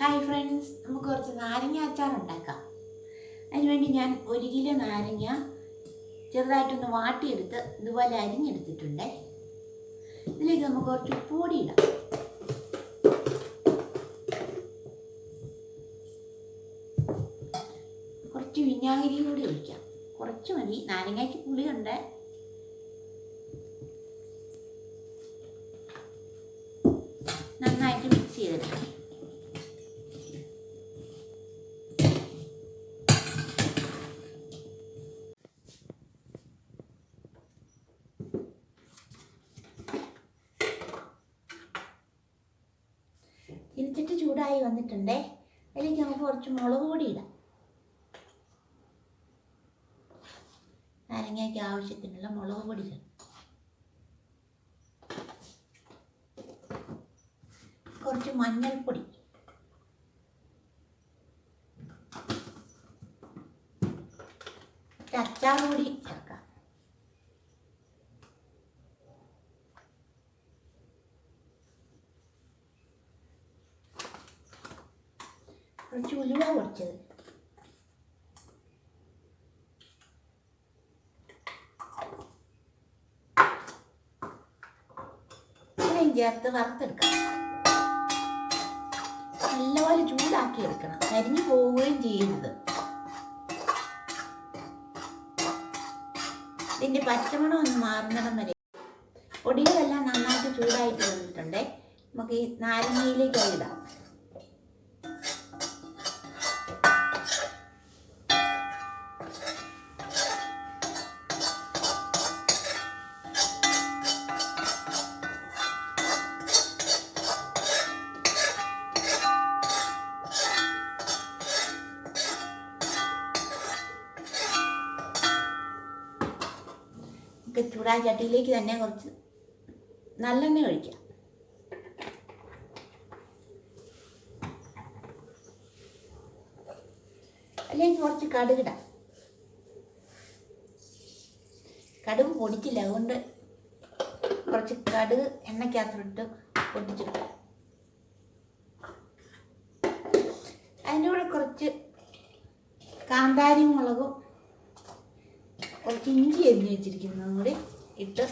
Hi friends, നമുക്ക് കുറച്ച് നാരങ്ങ അച്ചാർ ഉണ്ടാക്കാം. അതിനുവേണ്ടി ഞാൻ 1 കിലോ നാരങ്ങ ചെറുതായിട്ടൊന്ന് വാട്ടിയെടുത്ത് ഇതുപോലെ അരിഞ്ഞെടുത്തിട്ടുണ്ട്. ഇതിലേക്ക് നമുക്ക് കുറച്ച് ഉപ്പുപൊടി ഇടാം. കുറച്ച് വിനാഗിരിയും കൂടി ഒഴിക്കാം. കുറച്ച് മതി, നാരങ്ങയ്ക്ക് പുളിയുണ്ട്. നന്നായിട്ട് മിക്സ് ചെയ്തെടുക്കാം. ചീനിച്ചട്ടി ചൂടായി വന്നിട്ടുണ്ട്. അതിലേക്ക് നമുക്ക് കുറച്ച് മുളക് പൊടി ഇടാം. നാരങ്ങയ്ക്ക് ആവശ്യത്തിനുള്ള മുളക് പൊടി ഇടാം. കുറച്ച് മഞ്ഞൾപ്പൊടി, അച്ചാർ പൊടി ചേർക്കാം. കുറച്ച് ഉലുവ പൊടിച്ചത്, ഇത്രയും ചേർത്ത് വറുത്തെടുക്കാം. നല്ലപോലെ ചൂടാക്കി എടുക്കണം, കരിഞ്ഞു പോവുകയും ചെയ്യരുത്. ഇതിൻ്റെ പച്ചമണം ഒന്ന് മാറുന്നിടം വരെ. പൊടികളെല്ലാം നന്നായിട്ട് ചൂടായിട്ട് വന്നിട്ടുണ്ട്. നമുക്ക് ഈ നാരങ്ങയിലേക്ക് ഇടാം. ചൂടായ ചട്ടിയിലേക്ക് തന്നെ കുറച്ച് നല്ലെണ്ണ ഒഴിക്കാം. അല്ലെങ്കിൽ കുറച്ച് കടുകിടാം. കടുക് പൊടിച്ചില്ല, അതുകൊണ്ട് കുറച്ച് കടുക് എണ്ണയ്ക്കകത്തിട്ട് പൊട്ടിച്ചെടുക്കാം. അതിൻ്റെ കൂടെ കുറച്ച് കാന്താരി മുളകും കുറച്ച് ഇഞ്ചി അരിഞ്ഞ് വെച്ചിരിക്കുന്നതും കൂടി ഇട്ട്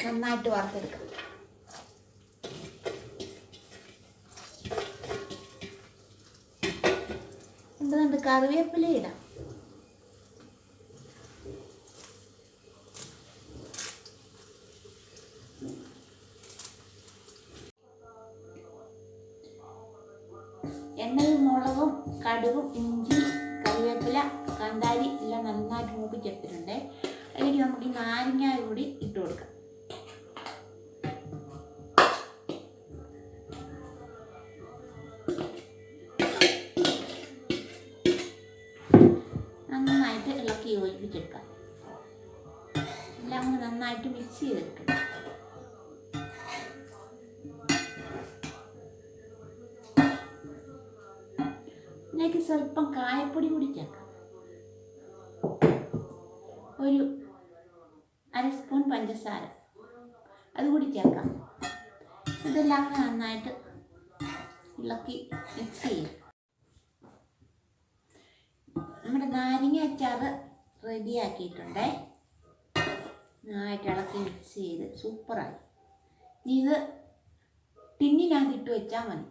നന്നായിട്ട് വറുത്തെടുക്കാം. എന്തുകൊണ്ട് കറിവേപ്പില ഇടാം. എണ്ണയും മുളകും കടുകും ഇഞ്ചി കറിവേപ്പില കാന്താരി എല്ലാം നന്നായിട്ട് മൂപ്പിച്ചെടുത്തിട്ടുണ്ട്. അതിലേക്ക് നമുക്ക് ഈ നാരങ്ങ കൂടി ഇട്ട് കൊടുക്കാം. നന്നായിട്ട് ഇളക്കി യോജിപ്പിച്ചെടുക്കാം. എല്ലാം കൂടി നന്നായിട്ട് മിക്സ് ചെയ്തെടുക്കണം. ഇതിലേക്ക് സ്വല്പം കായപ്പൊടി കൂടി ചേർക്കാം. ഒരു 1/2 സ്പൂൺ പഞ്ചസാര അതുകൂടി ചേർക്കാം. ഇതെല്ലാം നന്നായിട്ട് ഇളക്കി മിക്സ് ചെയ്യും. നമ്മുടെ നാരങ്ങ അച്ചാർ റെഡിയാക്കിയിട്ടുണ്ട്. നന്നായിട്ട് ഇളക്കി മിക്സ് ചെയ്ത് സൂപ്പറായി. ഇത് ടിന്നിനകത്ത് ഇട്ട് വെച്ചാൽ മതി.